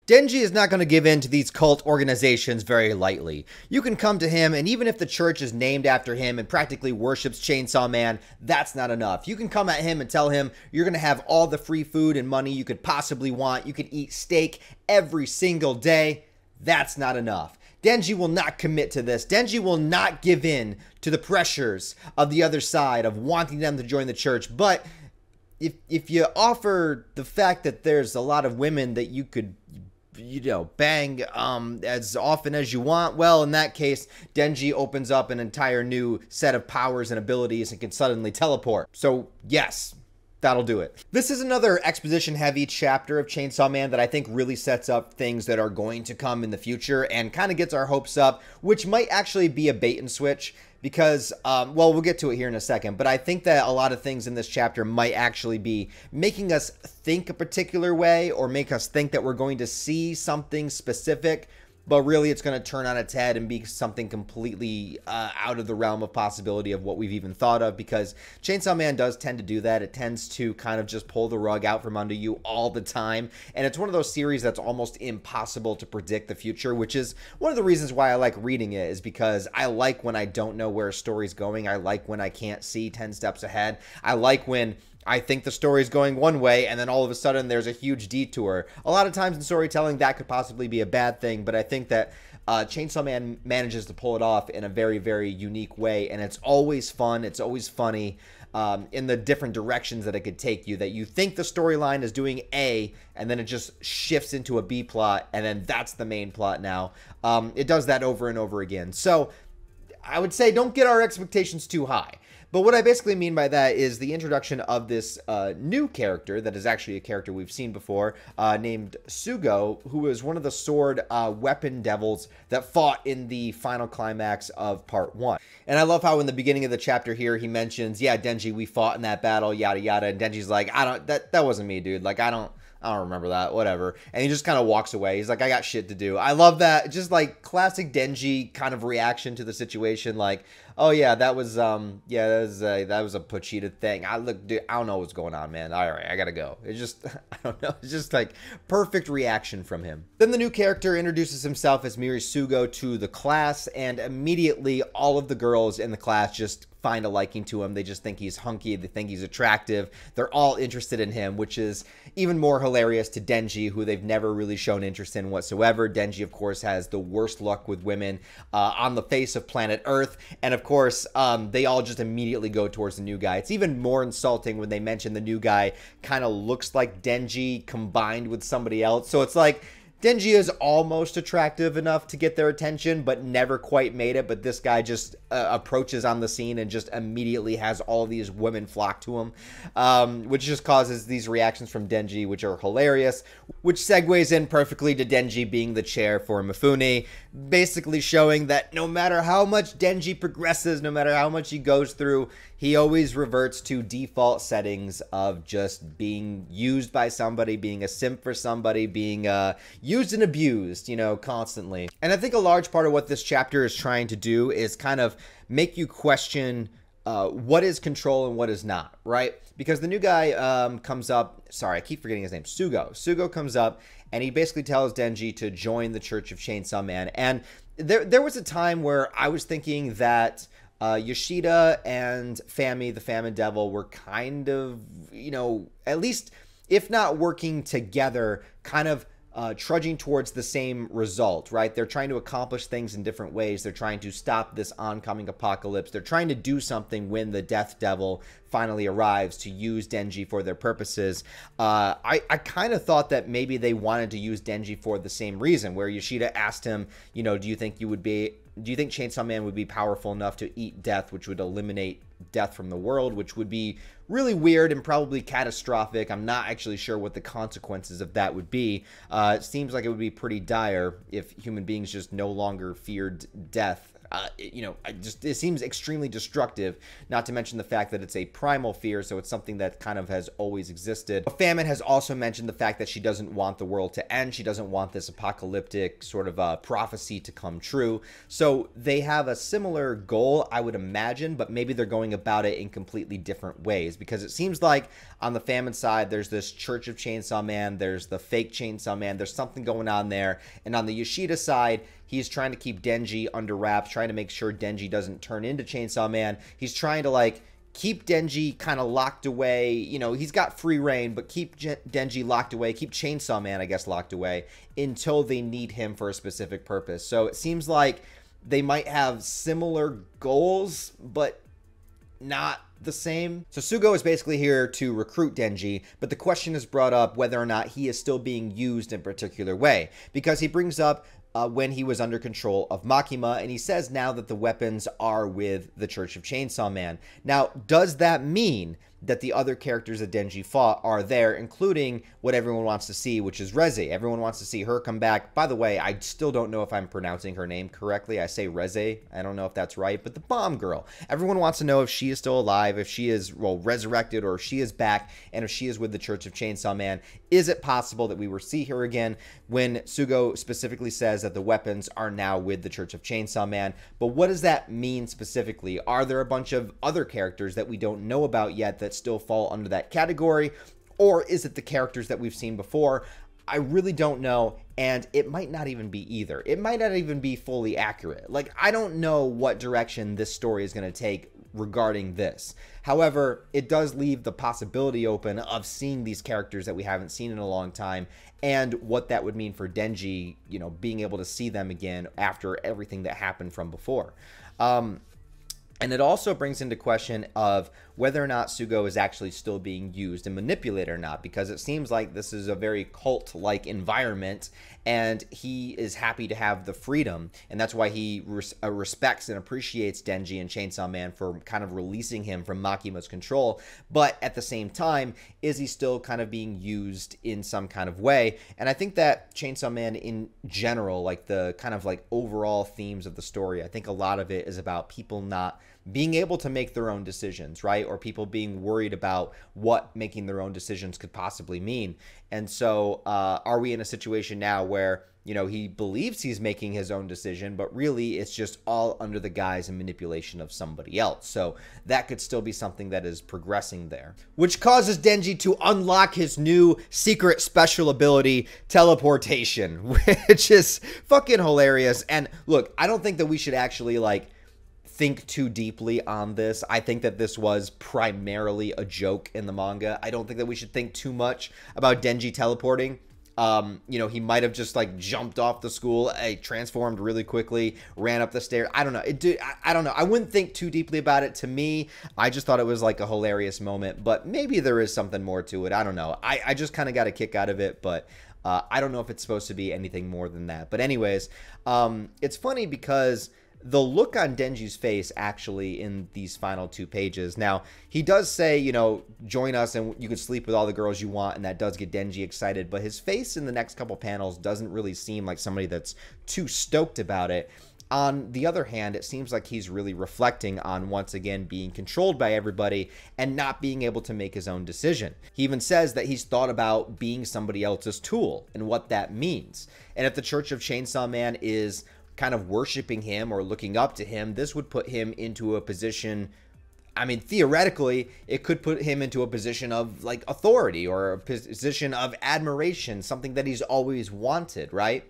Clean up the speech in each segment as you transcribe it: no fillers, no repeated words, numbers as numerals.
Denji is not going to give in to these cult organizations very lightly. You can come to him, and even if the church is named after him and practically worships Chainsaw Man, that's not enough. You can come at him and tell him you're going to have all the free food and money you could possibly want. You could eat steak every single day. That's not enough. Denji will not commit to this. Denji will not give in to the pressures of the other side of wanting them to join the church. But if you offer the fact that there's a lot of women that you could bang as often as you want, well, in that case, Denji opens up an entire new set of powers and abilities and can suddenly teleport. So yes, that'll do it. This is another exposition heavy chapter of Chainsaw Man that I think really sets up things that are going to come in the future and kind of gets our hopes up, which might actually be a bait and switch. Because, well, we'll get to it here in a second, but I think that a lot of things in this chapter might actually be making us think a particular way or make us think that we're going to see something specific, but really it's going to turn on its head and be something completely out of the realm of possibility of what we've even thought of, because Chainsaw Man does tend to do that. It tends to kind of just pull the rug out from under you all the time, and it's one of those series that's almost impossible to predict the future, which is one of the reasons why I like reading it, is because I like when I don't know where a story's going. I like when I can't see 10 steps ahead. I like when I think the story's going one way, and then all of a sudden there's a huge detour. A lot of times in storytelling, that could possibly be a bad thing, but I think that Chainsaw Man manages to pull it off in a very, very unique way, and it's always fun. It's always funny in the different directions that it could take you, that you think the storyline is doing A, and then it just shifts into a B plot, and then that's the main plot now. It does that over and over again. So I would say don't get our expectations too high. But what I basically mean by that is the introduction of this new character that is actually a character we've seen before, named Sugo, who is one of the sword weapon devils that fought in the final climax of part 1. And I love how in the beginning of the chapter here, he mentions, yeah, Denji, we fought in that battle, yada, yada. And Denji's like, that wasn't me, dude. Like, I don't remember that, whatever. And he just kind of walks away. He's like, I got shit to do. I love that. Just like classic Denji kind of reaction to the situation. Like, oh yeah, that was a Pochita thing. Dude, I don't know what's going on, man. All right, I gotta go. It's just, I don't know. It's just like perfect reaction from him. Then the new character introduces himself as Mirisugo to the class, and immediately all of the girls in the class just find a liking to him. They just think he's hunky. They think he's attractive. They're all interested in him, which is even more hilarious to Denji, who they've never really shown interest in whatsoever. Denji, of course, has the worst luck with women on the face of planet Earth. And of course, they all just immediately go towards the new guy. It's even more insulting when they mention the new guy kind of looks like Denji combined with somebody else. So it's like, Denji is almost attractive enough to get their attention, but never quite made it. But this guy just approaches on the scene and just immediately has all these women flock to him, which just causes these reactions from Denji, which are hilarious, which segues in perfectly to Denji being the chair for Mifune, basically showing that no matter how much Denji progresses, no matter how much he goes through, he always reverts to default settings of just being used by somebody, being a simp for somebody, being used and abused, constantly. And I think a large part of what this chapter is trying to do is kind of make you question what is control and what is not, right? Because the new guy comes up, sorry, I keep forgetting his name, Sugo. Sugo comes up, and he basically tells Denji to join the Church of Chainsaw Man. And there was a time where I was thinking that Yoshida and Fami, the Famine Devil, were kind of, at least, if not working together, kind of trudging towards the same result, right? They're trying to accomplish things in different ways. They're trying to stop this oncoming apocalypse. They're trying to do something when the Death Devil finally arrives to use Denji for their purposes. I kind of thought that maybe they wanted to use Denji for the same reason, where Yoshida asked him, do you think Chainsaw Man would be powerful enough to eat death, which would eliminate death from the world, which would be really weird and probably catastrophic. I'm not actually sure what the consequences of that would be. It seems like it would be pretty dire if human beings just no longer feared death. it seems extremely destructive, not to mention the fact that it's a primal fear, so it's something that kind of has always existed. But Famine has also mentioned the fact that she doesn't want the world to end. She doesn't want this apocalyptic sort of prophecy to come true. So they have a similar goal, I would imagine, but maybe they're going about it in completely different ways, because it seems like on the Famine side, there's this Church of Chainsaw Man, there's the fake Chainsaw Man, there's something going on there. And on the Yoshida side, he's trying to keep Denji under wraps, trying to make sure Denji doesn't turn into Chainsaw Man. He's trying to, like, keep Denji kind of locked away. You know, he's got free reign, but keep Denji locked away, keep Chainsaw Man, I guess, locked away until they need him for a specific purpose. So it seems like they might have similar goals, but not the same. So Sugo is basically here to recruit Denji, but the question is brought up whether or not he is still being used in a particular way, because he brings up when he was under control of Makima, and he says now that the weapons are with the Church of Chainsaw Man. Now, does that mean that the other characters that Denji fought are there, including what everyone wants to see, which is Reze? Everyone wants to see her come back. By the way, I still don't know if I'm pronouncing her name correctly. I say Reze. I don't know if that's right, but the bomb girl. Everyone wants to know if she is still alive, if she is, well, resurrected, or if she is back, and if she is with the Church of Chainsaw Man. Is it possible that we will see her again when Sugo specifically says that the weapons are now with the Church of Chainsaw Man? But what does that mean specifically? Are there a bunch of other characters that we don't know about yet that still fall under that category? Or is it the characters that we've seen before? I really don't know, and it might not even be either. It might not even be fully accurate. Like, I don't know what direction this story is going to take regarding this. However, it does leave the possibility open of seeing these characters that we haven't seen in a long time, and what that would mean for Denji, you know, being able to see them again after everything that happened from before. And it also brings into question of whether or not Sugo is actually still being used and manipulated or not, because it seems like this is a very cult-like environment, and he is happy to have the freedom, and that's why he respects and appreciates Denji and Chainsaw Man for kind of releasing him from Makima's control. But at the same time, is he still kind of being used in some kind of way? And I think that Chainsaw Man in general, like the kind of like overall themes of the story, I think a lot of it is about people not being able to make their own decisions, right? Or people being worried about what making their own decisions could possibly mean. And so are we in a situation now where, you know, he believes he's making his own decision, but really it's just all under the guise and manipulation of somebody else? So that could still be something that is progressing there, which causes Denji to unlock his new secret special ability, teleportation, which is fucking hilarious. And look, I don't think that we should actually, like, think too deeply on this. I think that this was primarily a joke in the manga. I don't think that we should think too much about Denji teleporting. You know, he might have just, like, jumped off the school, transformed really quickly, ran up the stairs. I don't know. I don't know. I wouldn't think too deeply about it. To me, I just thought it was like a hilarious moment, but maybe there is something more to it. I don't know. I just kind of got a kick out of it, but I don't know if it's supposed to be anything more than that. But anyways, it's funny because the look on Denji's face actually in these final 2 pages. Now, he does say, you know, join us and you can sleep with all the girls you want, and that does get Denji excited, but his face in the next couple panels doesn't really seem like somebody that's too stoked about it. On the other hand, it seems like he's really reflecting on, once again, being controlled by everybody and not being able to make his own decision. He even says that he's thought about being somebody else's tool and what that means. And if the Church of Chainsaw Man is kind of worshiping him or looking up to him, this would put him into a position, I mean, theoretically, it could put him into a position of, like, authority or a position of admiration, something that he's always wanted, right?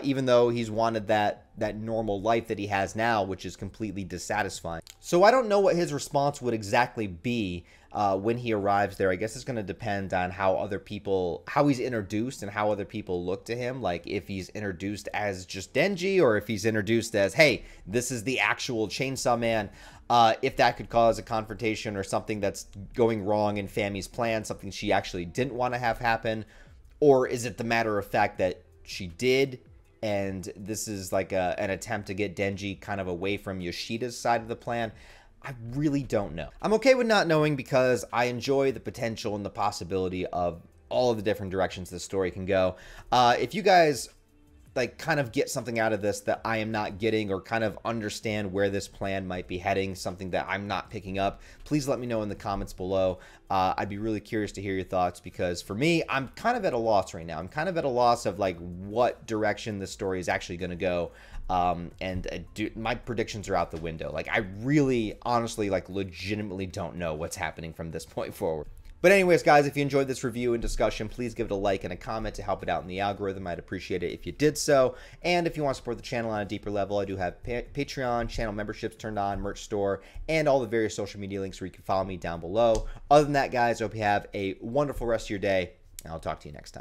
Even though he's wanted that normal life that he has now, which is completely dissatisfying. So I don't know what his response would exactly be when he arrives there. I guess it's going to depend on how he's introduced and how other people look to him. Like, if he's introduced as just Denji, or if he's introduced as, hey, this is the actual Chainsaw Man. If that could cause a confrontation or something that's going wrong in Fami's plan, something she actually didn't want to have happen. Or is it the matter of fact that she did, and this is like an attempt to get Denji kind of away from Yoshida's side of the plan? I really don't know. I'm okay with not knowing because I enjoy the potential and the possibility of all of the different directions this story can go. If you guys like kind of get something out of this that I am not getting, or kind of understand where this plan might be heading, something that I'm not picking up, please let me know in the comments below. I'd be really curious to hear your thoughts, because for me, I'm kind of at a loss right now. I'm kind of at a loss of like what direction this story is actually going to go. My predictions are out the window. Like, I really, honestly, like legitimately don't know what's happening from this point forward. But anyways, guys, if you enjoyed this review and discussion, please give it a like and a comment to help it out in the algorithm. I'd appreciate it if you did so. And if you want to support the channel on a deeper level, I do have Patreon, channel memberships turned on, merch store, and all the various social media links where you can follow me down below. Other than that, guys, I hope you have a wonderful rest of your day, and I'll talk to you next time.